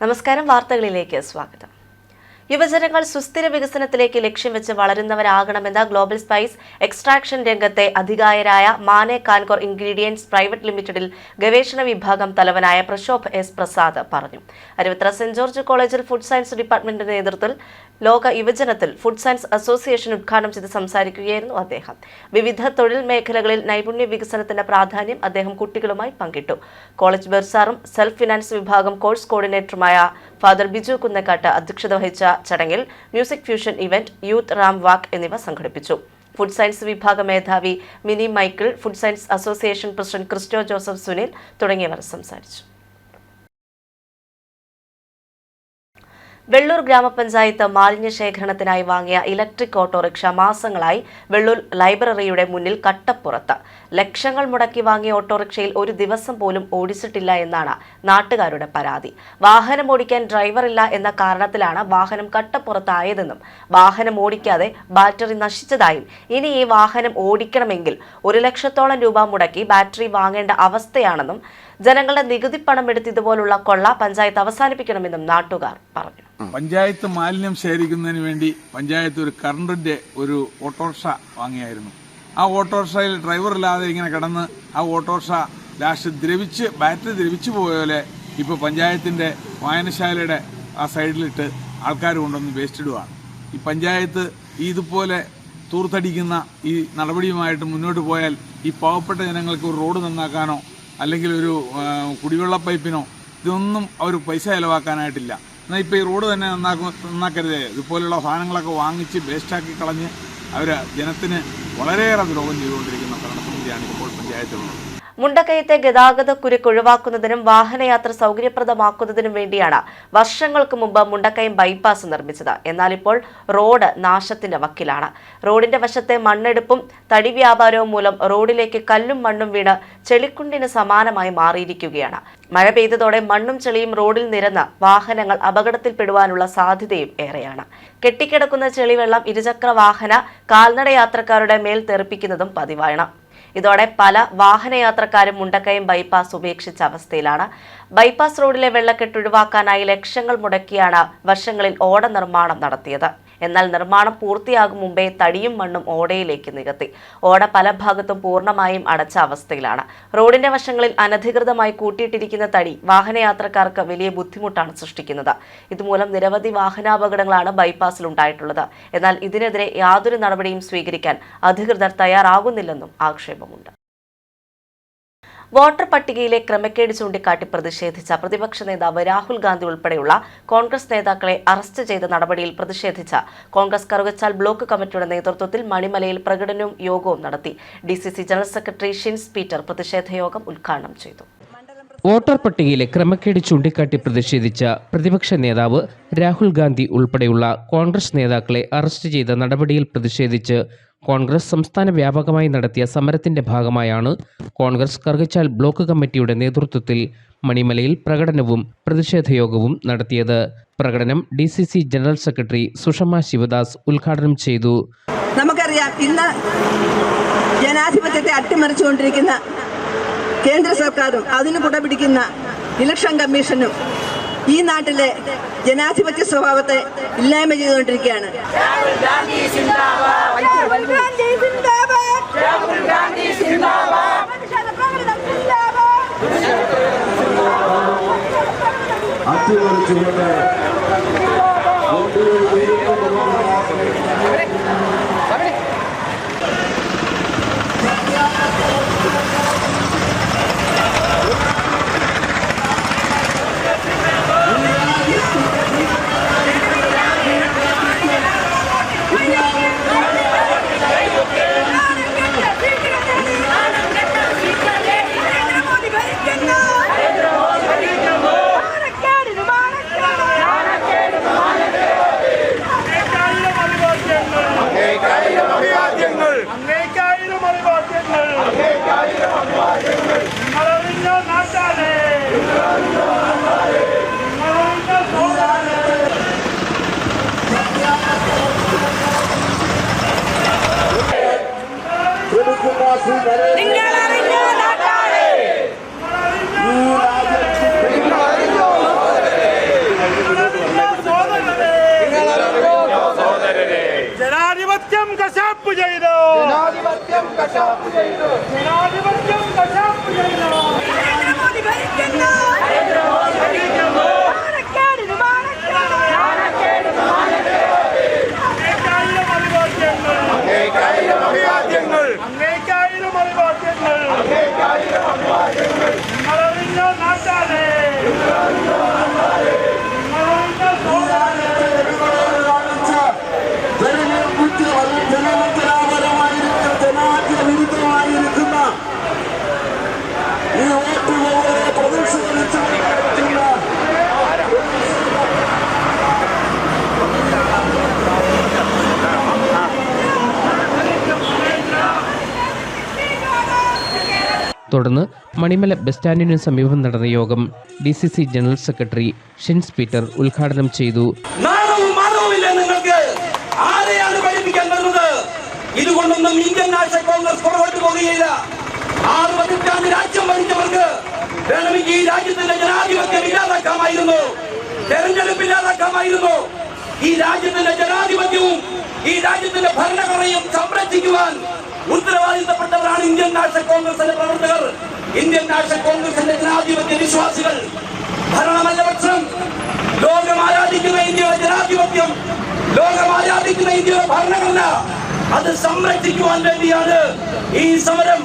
നമസ്കാരം, വാർത്തകളിലേക്ക് സ്വാഗതം. യുവജനങ്ങൾ സുസ്ഥിര വികസനത്തിലേക്ക് ലക്ഷ്യം വെച്ച് വളരുന്നവരാകണമെന്ന ഗ്ലോബൽ സ്പൈസ് എക്സ്ട്രാക്ഷൻ രംഗത്തെ അധികായരായ മാനെ കാൻകോർ ഇൻഗ്രീഡിയൻസ് പ്രൈവറ്റ് ലിമിറ്റഡിൽ ഗവേഷണ വിഭാഗം തലവനായ പ്രശോഭ് എസ് പ്രസാദ് പറഞ്ഞു. അരുവിത്ര സെന്റ് ജോർജ് കോളേജിൽ ഫുഡ് സയൻസ് ഡിപ്പാർട്ട്മെന്റിന്റെ നേതൃത്വത്തിൽ ലോക യുവജനത്തിൽ ഫുഡ് സയൻസ് അസോസിയേഷൻ ഉദ്ഘാടനം ചെയ്ത് സംസാരിക്കുകയായിരുന്നു അദ്ദേഹം. വിവിധ തൊഴിൽ മേഖലകളിൽ നൈപുണ്യ വികസനത്തിന്റെ പ്രാധാന്യം അദ്ദേഹം കുട്ടികളുമായി പങ്കിട്ടു. കോളേജ് ബർസാറും സെൽഫ് ഫിനാൻസ് വിഭാഗം കോഴ്സ് കോർഡിനേറ്ററുമായ ഫാദർ ബിജു കുന്നക്കാട്ട് അധ്യക്ഷത വഹിച്ച ചടങ്ങിൽ music fusion event, youth ramp walk എന്നിവ സംഘടിപ്പിച്ചു. ഫുഡ് സയൻസ് വിഭാഗ മേധാവി Mini Michael, food science association president Christo Joseph Sunil തുടങ്ങിയവർ സംസാരിച്ചു. വെള്ളൂർ ഗ്രാമപഞ്ചായത്ത് മാലിന്യ ശേഖരണത്തിനായി വാങ്ങിയ ഇലക്ട്രിക് ഓട്ടോറിക്ഷ മാസങ്ങളായി വെള്ളൂർ ലൈബ്രറിയുടെ മുന്നിൽ കട്ടപ്പുറത്ത്. ലക്ഷങ്ങൾ മുടക്കി വാങ്ങിയ ഓട്ടോറിക്ഷയിൽ ഒരു ദിവസം പോലും ഓടിച്ചിട്ടില്ല എന്നാണ് നാട്ടുകാരുടെ പരാതി. വാഹനം ഓടിക്കാൻ ഡ്രൈവറില്ല എന്ന കാരണത്തിലാണ് വാഹനം കട്ടപ്പുറത്തായതെന്നും വാഹനം ഓടിക്കാതെ ബാറ്ററി നശിച്ചതായും ഇനി ഈ വാഹനം ഓടിക്കണമെങ്കിൽ 1 ലക്ഷത്തോളം രൂപ മുടക്കി ബാറ്ററി വാങ്ങേണ്ട അവസ്ഥയാണെന്നും ജനങ്ങളുടെ നികുതി പണം എടുത്ത് ഇതുപോലുള്ള കൊള്ള പഞ്ചായത്ത് അവസാനിപ്പിക്കണമെന്നും നാട്ടുകാർ പറഞ്ഞു. പഞ്ചായത്ത് മാലിന്യം ശേഖരിക്കുന്നതിന് വേണ്ടി പഞ്ചായത്ത് ഒരു കറണ്ടിന്റെ ഒരു ഓട്ടോറിക്ഷ വാങ്ങിയായിരുന്നു. ആ ഓട്ടോറിക്ഷയിൽ ഡ്രൈവറില്ലാതെ ഇങ്ങനെ കിടന്ന് ആ ഓട്ടോറിക്ഷ ലാസ്റ്റ് ബാറ്ററി ദ്രവിച്ചു പോയപോലെ ഇപ്പോൾ പഞ്ചായത്തിന്റെ വായനശാലയുടെ ആ സൈഡിലിട്ട് ആൾക്കാർ കൊണ്ടുവന്ന് വേസ്റ്റ് ഇടുകയാണ്. ഈ പഞ്ചായത്ത് ഇതുപോലെ തൂർത്തടിക്കുന്ന ഈ നടപടിയുമായിട്ട് മുന്നോട്ട് പോയാൽ ഈ പാവപ്പെട്ട ജനങ്ങൾക്ക് ഒരു റോഡ് നന്നാക്കാനോ അല്ലെങ്കിൽ ഒരു കുടിവെള്ള പൈപ്പിനോ ഇതൊന്നും അവർ പൈസ ചെലവാക്കാനായിട്ടില്ല. എന്നാൽ ഇപ്പോൾ ഈ റോഡ് തന്നെ നന്നാക്കരുതേ, ഇതുപോലുള്ള സാധനങ്ങളൊക്കെ വാങ്ങിച്ച് വേസ്റ്റാക്കി കളഞ്ഞ് അവർ ജനത്തിന് വളരെയേറെ ദ്രോഹം ചെയ്തുകൊണ്ടിരിക്കുന്ന ഭരണസമിതിയാണ് ഇപ്പോൾ പഞ്ചായത്തിലുള്ളത്. മുണ്ടക്കയത്തെ ഗതാഗത കുരുക്ക് ഒഴിവാക്കുന്നതിനും വാഹനയാത്ര സൗകര്യപ്രദമാക്കുന്നതിനും വേണ്ടിയാണ് വർഷങ്ങൾക്ക് മുമ്പ് മുണ്ടക്കയം ബൈപ്പാസ് നിർമ്മിച്ചത്. എന്നാൽ ഇപ്പോൾ റോഡ് നാശത്തിന്റെ വക്കിലാണ്. റോഡിന്റെ വശത്തെ മണ്ണെടുപ്പും തടി വ്യാപാരവും മൂലം റോഡിലേക്ക് കല്ലും മണ്ണും വീണ് ചെളിക്കുണ്ടിന് സമാനമായി മാറിയിരിക്കുകയാണ്. മഴ പെയ്തതോടെ മണ്ണും ചെളിയും റോഡിൽ നിരന്ന് വാഹനങ്ങൾ അപകടത്തിൽപ്പെടുവാനുള്ള സാധ്യതയും ഏറെയാണ്. കെട്ടിക്കിടക്കുന്ന ചെളിവെള്ളം ഇരുചക്ര വാഹന കാൽനട യാത്രക്കാരുടെ മേൽ തെറിപ്പിക്കുന്നതും പതിവാണ്. ഇതോടെ പല വാഹനയാത്രക്കാരും മുണ്ടക്കയം ബൈപ്പാസ് ഉപേക്ഷിച്ച അവസ്ഥയിലാണ്. ബൈപ്പാസ് റോഡിലെ വെള്ളക്കെട്ട് ഒഴിവാക്കാനായി ലക്ഷങ്ങൾ മുടക്കിയാണ് വർഷങ്ങളിൽ ഓട നിർമ്മാണം നടത്തിയത്. എന്നാൽ നിർമ്മാണം പൂർത്തിയാകും മുമ്പേ തടിയും മണ്ണും ഓടയിലേക്ക് നികത്തി. ഓട പല ഭാഗത്തും പൂർണ്ണമായും അടച്ച അവസ്ഥയിലാണ്. റോഡിന്റെ വശങ്ങളിൽ അനധികൃതമായി കൂട്ടിയിട്ടിരിക്കുന്ന തടി വാഹനയാത്രക്കാർക്ക് വലിയ ബുദ്ധിമുട്ടാണ് സൃഷ്ടിക്കുന്നത്. ഇതുമൂലം നിരവധി വാഹനാപകടങ്ങളാണ് ബൈപ്പാസിൽ ഉണ്ടായിട്ടുള്ളത്. എന്നാൽ ഇതിനെതിരെ യാതൊരു നടപടിയും സ്വീകരിക്കാൻ അധികൃതർ തയ്യാറാകുന്നില്ലെന്നും ആക്ഷേപമുണ്ട്. വോട്ടർ പട്ടികയിലെ ക്രമക്കേട് ചൂണ്ടിക്കാട്ടി പ്രതിഷേധിച്ച പ്രതിപക്ഷ നേതാവ് രാഹുൽ ഗാന്ധി ഉൾപ്പെടെയുള്ള കോൺഗ്രസ് നേതാക്കളെ അറസ്റ്റ് ചെയ്ത നടപടിയിൽ പ്രതിഷേധിച്ച കോൺഗ്രസ് കറുകച്ചാൽ ബ്ലോക്ക് കമ്മിറ്റിയുടെ നേതൃത്വത്തിൽ മണിമലയിൽ പ്രകടനവും യോഗവും നടത്തി. DCC general secretary Shins Peter പ്രതിഷേധ യോഗം ഉദ്ഘാടനം ചെയ്തു. വോട്ടർ പട്ടികയിലെ ക്രമക്കേട് ചൂണ്ടിക്കാട്ടി പ്രതിഷേധിച്ച പ്രതിപക്ഷ നേതാവ് രാഹുൽ ഗാന്ധി ഉൾപ്പെടെയുള്ള കോൺഗ്രസ് നേതാക്കളെ അറസ്റ്റ് ചെയ്ത നടപടിയിൽ പ്രതിഷേധിച്ച് കോൺഗ്രസ് സംസ്ഥാന വ്യാപകമായി നടത്തിയ സമരത്തിന്റെ ഭാഗമായാണ് കോൺഗ്രസ് കറുകച്ചാൽ ബ്ലോക്ക് കമ്മിറ്റിയുടെ നേതൃത്വത്തിൽ മണിമലയിൽ പ്രകടനവും പ്രതിഷേധയോഗവും നടത്തിയത്. പ്രകടനം DCC general secretary Sushama Sivadas ഉദ്ഘാടനം ചെയ്തു. നമുക്കറിയാം, ഇന്ന് ജനാധിപത്യത്തെ അട്ടിമറിച്ചുകൊണ്ടിരിക്കുന്ന കേന്ദ്ര സർക്കാരും അതിന് കുടപിടിക്കുന്ന ഇലക്ഷൻ കമ്മീഷനും ഈ നാട്ടിലെ ജനാധിപത്യ സ്വഭാവത്തെ ഇല്ലായ്മ ചെയ്തുകൊണ്ടിരിക്കുകയാണ്. തുടർന്ന് മണിമല ബസ് സ്റ്റാൻഡിന് സമീപം നടന്ന യോഗം DCC general secretary Shins Peter ഉദ്ഘാടനം ചെയ്തു. ഇതുകൊണ്ടൊന്നും ഇന്ത്യൻ നാഷണൽ കോൺഗ്രസ് പുറകോട്ട് പോകുകയില്ല. 6 പതിറ്റാണ്ട് രാജ്യം ഭരിച്ചവർക്ക് വേണമെങ്കിൽ ഈ രാജ്യത്തിന്റെ ജനാധിപത്യം ഇല്ലാതാക്കാമായിരുന്നു, തെരഞ്ഞെടുപ്പ് ഇല്ലാതാക്കാമായിരുന്നു. ഈ രാജ്യത്തിന്റെ ജനാധിപത്യവും ഈ രാജ്യത്തിന്റെ ഭരണഘടനയും സംരക്ഷിക്കുവാൻ ഉത്തരവാദിത്തപ്പെട്ടവരാണ് ഇന്ത്യൻ നാഷണൽ കോൺഗ്രസിന്റെ പ്രവർത്തകർ, ഇന്ത്യൻ നാഷണൽ കോൺഗ്രസിന്റെ ജനാധിപത്യ വിശ്വാസികൾ. ഭരണമല്ല പക്ഷം, ലോകം ആരാധിക്കുന്ന ഇന്ത്യയുടെ ജനാധിപത്യം, ലോകം ആരാധിക്കുന്ന ഇന്ത്യയുടെ ഭരണഘടന, അത് സംരക്ഷിക്കുവാൻ വേണ്ടിയാണ് ഈ സമരം.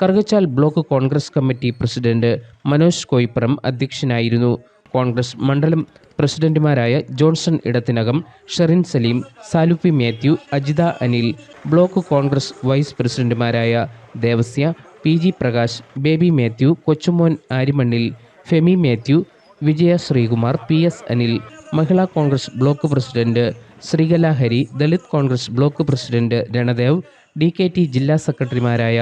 Karukachal block Congress committee president Manoj Koippuram അധ്യക്ഷനായിരുന്നു. കോൺഗ്രസ് മണ്ഡലം പ്രസിഡന്റുമാരായ ജോൺസൺ ഇടത്തിനകം, ഷെറിൻ സലീം, സാലുപ്പി മാത്യു, അജിത അനിൽ, ബ്ലോക്ക് കോൺഗ്രസ് വൈസ് പ്രസിഡന്റുമാരായ Devasya, PG Prakash, Baby Mathew, Kochumon Arimannil, Femi Mathew, Vijaya Sreekumar, PS Anil, Mahila Congress block president Sreekala Hari, Dalit Congress block president Ranadev, DKT ജില്ലാ സെക്രട്ടറിമാരായ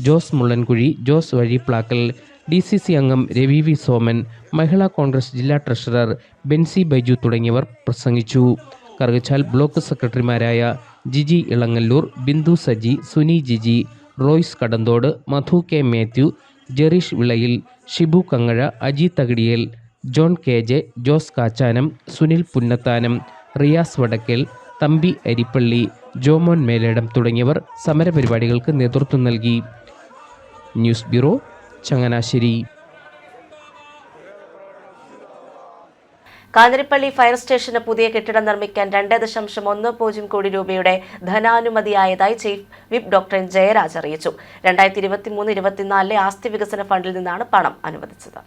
ജോസ് മുള്ളൻകുഴി, ജോസ് വഴിപ്ലാക്കൽ, DCC അംഗം രവി വി സോമൻ, മഹിളാ കോൺഗ്രസ് ജില്ലാ ട്രഷറർ ബെൻസി ബൈജു തുടങ്ങിയവർ പ്രസംഗിച്ചു. കറുകച്ചാൽ ബ്ലോക്ക് സെക്രട്ടറിമാരായ ജിജി ഇളങ്ങല്ലൂർ, ബിന്ദു സജി, സുനി ജിജി, റോയ്സ് കടന്തോട്, മധു K മാത്യു, ജെറീഷ് വിളയിൽ, ഷിബു കങ്ങഴ, അജി തകിടിയേൽ, ജോൺ KJ, ജോസ് കാച്ചാനം, സുനിൽ പുന്നത്താനം, റിയാസ് വടക്കേൽ, തമ്പി അരിപ്പള്ളി, ജോമോൻ മേലേടം തുടങ്ങിയവർ സമരപരിപാടികൾക്ക് നേതൃത്വം നൽകി. News bureau, Changanassery. Kanjirappally fire സ്റ്റേഷന് പുതിയ കെട്ടിടം നിർമ്മിക്കാൻ 2.10 കോടി രൂപയുടെ ധനാനുമതിയായതായി ചീഫ് വിപ്പ് ഡോക്ടർ ജയരാജ് അറിയിച്ചു. 2023-24 ആസ്തി വികസന ഫണ്ടിൽ നിന്നാണ് പണം അനുവദിച്ചത്.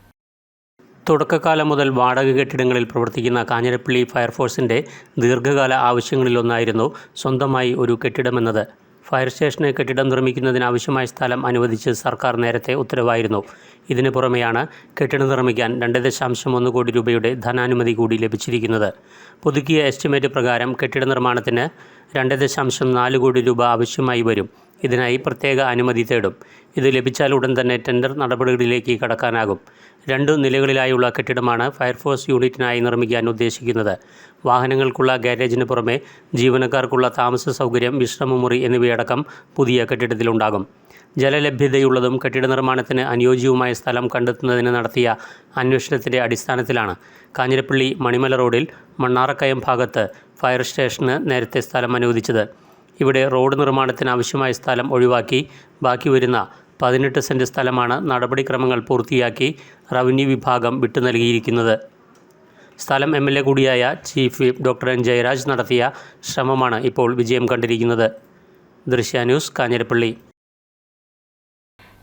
തുടക്കകാലം മുതൽ വാടക കെട്ടിടങ്ങളിൽ പ്രവർത്തിക്കുന്ന കാഞ്ഞിരപ്പള്ളി ഫയർഫോഴ്സിൻ്റെ ദീർഘകാല ആവശ്യങ്ങളിലൊന്നായിരുന്നു സ്വന്തമായി ഒരു കെട്ടിടമെന്നത്. ഫയർ സ്റ്റേഷന് കെട്ടിടം നിർമ്മിക്കുന്നതിനാവശ്യമായ സ്ഥലം അനുവദിച്ച് സർക്കാർ നേരത്തെ ഉത്തരവായിരുന്നു. ഇതിനു പുറമെയാണ് കെട്ടിടം നിർമ്മിക്കാൻ 2.1 കോടി രൂപയുടെ ധനാനുമതി കൂടി ലഭിച്ചിരിക്കുന്നത്. പുതുക്കിയ എസ്റ്റിമേറ്റ് പ്രകാരം കെട്ടിട നിർമ്മാണത്തിന് 2.4 കോടി രൂപ ആവശ്യമായി വരും. ഇതിനായി പ്രത്യേക അനുമതി തേടും. ഇത് ലഭിച്ചാൽ ഉടൻ തന്നെ ടെൻഡർ നടപടികളിലേക്ക് കടക്കാനാകും. 2 നിലകളിലായുള്ള കെട്ടിടമാണ് ഫയർഫോഴ്സ് യൂണിറ്റിനായി നിർമ്മിക്കാൻ ഉദ്ദേശിക്കുന്നത്. വാഹനങ്ങൾക്കുള്ള ഗാരേജിന് പുറമെ ജീവനക്കാർക്കുള്ള താമസ സൗകര്യം, വിശ്രമമുറി എന്നിവയടക്കം പുതിയ കെട്ടിടത്തിലുണ്ടാകും. ജലലഭ്യതയുള്ളതും കെട്ടിട നിർമ്മാണത്തിന് അനുയോജ്യവുമായ സ്ഥലം കണ്ടെത്തുന്നതിന് നടത്തിയ അന്വേഷണത്തിൻ്റെ അടിസ്ഥാനത്തിലാണ് കാഞ്ഞിരപ്പള്ളി മണിമല റോഡിൽ മണ്ണാറക്കയം ഭാഗത്ത് ഫയർ സ്റ്റേഷന് നേരത്തെ സ്ഥലം അനുവദിച്ചത്. ഇവിടെ റോഡ് നിർമ്മാണത്തിന് ആവശ്യമായ സ്ഥലം ഒഴിവാക്കി ബാക്കി വരുന്ന 18 സെൻറ് സ്ഥലമാണ് നടപടിക്രമങ്ങൾ പൂർത്തിയാക്കി റവന്യൂ വിഭാഗം വിട്ടു നൽകിയിരിക്കുന്നത്. സ്ഥലം MLA കൂടിയായ ചീഫ് വിപ്പ് ഡോക്ടർ ജയരാജ് നടത്തിയ ശ്രമമാണ് ഇപ്പോൾ വിജയം കണ്ടിരിക്കുന്നത്. ദൃശ്യ news, Kanjirappally.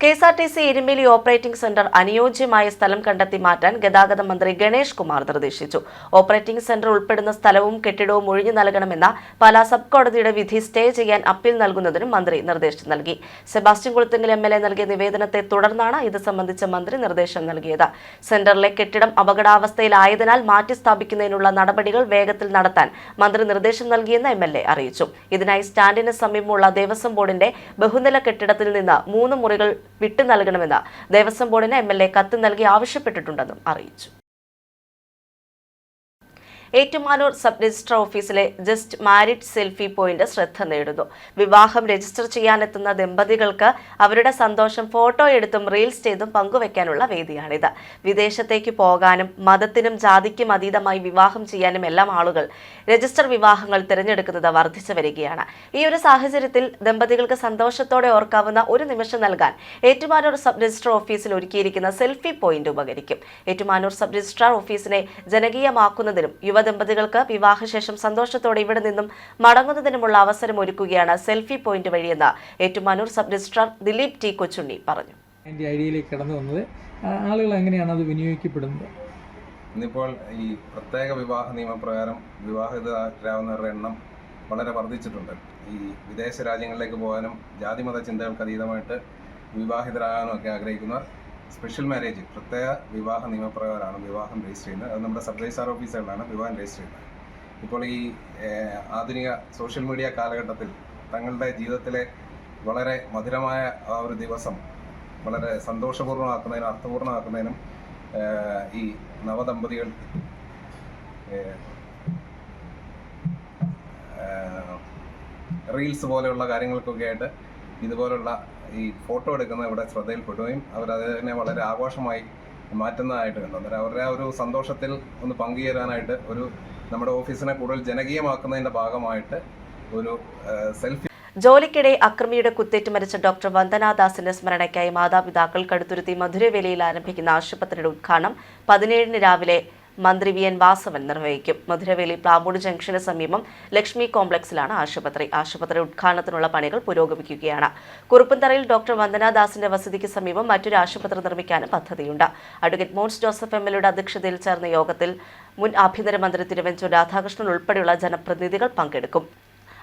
KSRTC Erumeli operating centre അനുയോജ്യമായ സ്ഥലം കണ്ടെത്തി മാറ്റാൻ ഗതാഗത മന്ത്രി ഗണേഷ് കുമാർ നിർദ്ദേശിച്ചു. ഓപ്പറേറ്റിംഗ് സെന്റർ ഉൾപ്പെടുന്ന സ്ഥലവും കെട്ടിടവും ഒഴിഞ്ഞു നൽകണമെന്ന പാലാ സബ് കോടതിയുടെ വിധി സ്റ്റേ ചെയ്യാൻ അപ്പീൽ നൽകുന്നതിനും മന്ത്രി നിർദ്ദേശം നൽകി. സെബാസ്റ്റ്യൻ കുളത്തിങ്കൽ MLA നൽകിയ നിവേദനത്തെ തുടർന്നാണ് ഇത് സംബന്ധിച്ച മന്ത്രി നിർദ്ദേശം നൽകിയത്. സെന്ററിലെ കെട്ടിടം അപകടാവസ്ഥയിലായതിനാൽ മാറ്റി സ്ഥാപിക്കുന്നതിനുള്ള നടപടികൾ വേഗത്തിൽ നടത്താൻ മന്ത്രി നിർദ്ദേശം നൽകിയെന്ന് MLA അറിയിച്ചു. ഇതിനായി സ്റ്റാൻഡിന് സമീപമുള്ള ദേവസ്വം ബോർഡിന്റെ ബഹുനില കെട്ടിടത്തിൽ നിന്ന് 3 മുറികൾ വിട്ടു നൽകണമെന്ന് ദേവസ്വം ബോർഡിന് MLA കത്ത് നൽകി ആവശ്യപ്പെട്ടിട്ടുണ്ടെന്നും അറിയിച്ചു. ഏറ്റുമാനൂർ സബ് രജിസ്ട്രാർ ഓഫീസിലെ ജസ്റ്റ് മാരിഡ് സെൽഫി പോയിന്റ് ശ്രദ്ധ നേടുന്നു. വിവാഹം രജിസ്റ്റർ ചെയ്യാനെത്തുന്ന ദമ്പതികൾക്ക് അവരുടെ സന്തോഷം ഫോട്ടോ എടുത്തും റീൽസ് ചെയ്തും പങ്കുവെക്കാനുള്ള വേദിയാണിത്. വിദേശത്തേക്ക് പോകാനും മതത്തിനും ജാതിക്കും അതീതമായി വിവാഹം ചെയ്യാനും എല്ലാം ആളുകൾ രജിസ്റ്റർ വിവാഹങ്ങൾ തിരഞ്ഞെടുക്കുന്നത് വർദ്ധിച്ചു വരികയാണ്. ഈ ഒരു സാഹചര്യത്തിൽ ദമ്പതികൾക്ക് സന്തോഷത്തോടെ ഓർക്കാവുന്ന ഒരു നിമിഷം നൽകാൻ ഏറ്റുമാനൂർ സബ് രജിസ്ട്രാർ ഓഫീസിൽ ഒരുക്കിയിരിക്കുന്ന സെൽഫി പോയിന്റ് ഉപകരിക്കും. ഏറ്റുമാനൂർ സബ് രജിസ്ട്രാർ ഓഫീസിനെ ജനകീയമാക്കുന്നതിനും യുവദമ്പതികൾക്ക് വിവാഹശേഷം സന്തോഷത്തോടെ ഇവിടെ നിന്നും മടങ്ങുന്നതിനുമുള്ള അവസരം ഒരുക്കുകയാണ് സെൽഫി പോയിന്റ് വഴിയെന്ന് Ettumanoor sub registrar Dileep T Kochunni പറഞ്ഞു. അതിൻ്റെ ഐഡിയയിലേക്ക് കടന്നു വന്നത് ആളുകൾ എങ്ങനെയാണ് അത് വിനിയോഗിക്കപ്പെടുന്നത്? ഇന്നിപ്പോൾ ഈ പ്രത്യേക വിവാഹ നിയമപ്രകാരം വിവാഹിതരാകുന്നവരുടെ എണ്ണം വളരെ വർദ്ധിച്ചിട്ടുണ്ട്. ഈ വിദേശ രാജ്യങ്ങളിലേക്ക് പോകാനും ജാതിമത ചിന്തകൾക്ക് അതീതമായിട്ട് വിവാഹിതരാകാനും ഒക്കെ ആഗ്രഹിക്കുന്ന സ്പെഷ്യൽ മാരേജ് പ്രത്യേക വിവാഹ നിയമപ്രകാരമാണ് വിവാഹം രജിസ്റ്റർ ചെയ്യുന്നത്. അത് നമ്മുടെ സബ് രജിസ്ട്രാർ ഓഫീസുകളിലാണ് വിവാഹം രജിസ്റ്റർ ചെയ്യുന്നത്. ഇപ്പോൾ ഈ ആധുനിക സോഷ്യൽ മീഡിയ കാലഘട്ടത്തിൽ തങ്ങളുടെ ജീവിതത്തിലെ വളരെ മധുരമായ ആ ഒരു ദിവസം വളരെ സന്തോഷപൂർണ്ണമാക്കുന്നതിനും അർത്ഥപൂർണ്ണമാക്കുന്നതിനും ഈ നവദമ്പതികൾ റീൽസ് പോലെയുള്ള കാര്യങ്ങൾക്കൊക്കെ ആയിട്ട് ഇതുപോലുള്ള ഈ ഫോട്ടോ എടുക്കുന്ന ഇവിടെ ശ്രദ്ധയിൽപ്പെടുകയും അവരതിനെ വളരെ ആഘോഷമായി മാറ്റുന്നതായിട്ട് കണ്ടു. അന്നേരം അവരുടെ ഒരു സന്തോഷത്തിൽ ഒന്ന് പങ്കുചേരാനായിട്ട് ഒരു നമ്മുടെ ഓഫീസിനെ കൂടുതൽ ജനകീയമാക്കുന്നതിൻ്റെ ഭാഗമായിട്ട് ഒരു സെൽഫി. ജോലിക്കിടെ അക്രമിയുടെ കുത്തേറ്റ് മരിച്ച ഡോക്ടർ വന്ദനാദാസിന്റെ സ്മരണയ്ക്കായി മാതാപിതാക്കൾ കടുത്തുരുത്തി മധുരവേലിയിൽ ആരംഭിക്കുന്ന ആശുപത്രിയുടെ ഉദ്ഘാടനം 17 രാവിലെ മന്ത്രി വി എൻ വാസവൻ നിർവഹിക്കും. മധുരവേലി പ്ലാമൂട് ജംഗ്ഷന് സമീപം ലക്ഷ്മി കോംപ്ലക്സിലാണ് ആശുപത്രി. ആശുപത്രി ഉദ്ഘാടനത്തിനുള്ള പണികൾ പുരോഗമിക്കുകയാണ്. കുറുപ്പന്തറയിൽ ഡോക്ടർ വന്ദനാദാസിന്റെ വസതിക്ക് സമീപം മറ്റൊരു ആശുപത്രി നിർമ്മിക്കാനും പദ്ധതിയുണ്ട്. അഡ്വക്കേറ്റ് മോൻസ് ജോസഫ് എംഎൽഎയുടെ അധ്യക്ഷതയിൽ ചേർന്ന യോഗത്തിൽ മുൻ ആഭ്യന്തരമന്ത്രി തിരുവഞ്ചൂർ രാധാകൃഷ്ണൻ ഉൾപ്പെടെയുള്ള ജനപ്രതിനിധികൾ പങ്കെടുക്കും.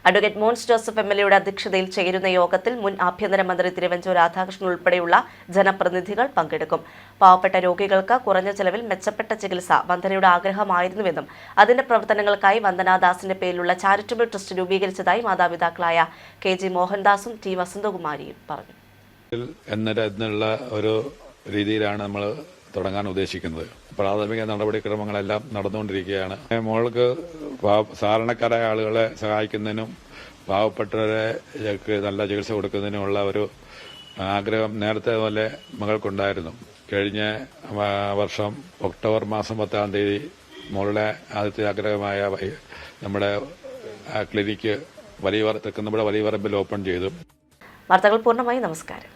അഡ്വക്കേറ്റ് മോൻസ് ജോസഫ് എംഎൽഎയുടെ അധ്യക്ഷതയിൽ ചേരുന്ന യോഗത്തിൽ മുൻ ആഭ്യന്തരമന്ത്രി തിരുവഞ്ചൂർ രാധാകൃഷ്ണൻ ഉൾപ്പെടെയുള്ള ജനപ്രതിനിധികൾ പങ്കെടുക്കും. പാവപ്പെട്ട രോഗികൾക്ക് കുറഞ്ഞ ചെലവിൽ മെച്ചപ്പെട്ട ചികിത്സ വന്ദനയുടെ ആഗ്രഹമായിരുന്നുവെന്നും അതിന്റെ പ്രവർത്തനങ്ങൾക്കായി വന്ദനാദാസിന്റെ പേരിലുള്ള ചാരിറ്റബിൾ ട്രസ്റ്റ് രൂപീകരിച്ചതായി മാതാപിതാക്കളായ KG മോഹൻദാസും T വസന്തകുമാരിയും പറഞ്ഞു. എന്നുള്ള ഒരു രീതിയിലാണ് നമ്മൾ തുടങ്ങാൻ ഉദ്ദേശിക്കുന്നത്. പ്രാഥമിക നടപടിക്രമങ്ങളെല്ലാം നടന്നുകൊണ്ടിരിക്കുകയാണ്. മോൾക്ക് സാധാരണക്കാരായ ആളുകളെ സഹായിക്കുന്നതിനും പാവപ്പെട്ടവരെ നല്ല ചികിത്സ കൊടുക്കുന്നതിനുമുള്ള ഒരു ആഗ്രഹം നേരത്തെ പോലെ മകൾക്കുണ്ടായിരുന്നു. കഴിഞ്ഞ വർഷം ഒക്ടോബർ മാസം 10-ാം തീയതി മോളുടെ ആദ്യത്തെ ആഗ്രഹമായ നമ്മുടെ ക്ലിനിക്ക് തെക്കുംനമ്പുഴ വലിയ പറമ്പിൽ ഓപ്പൺ ചെയ്തു. വാർത്തകൾ പൂർണ്ണമായി. നമസ്കാരം.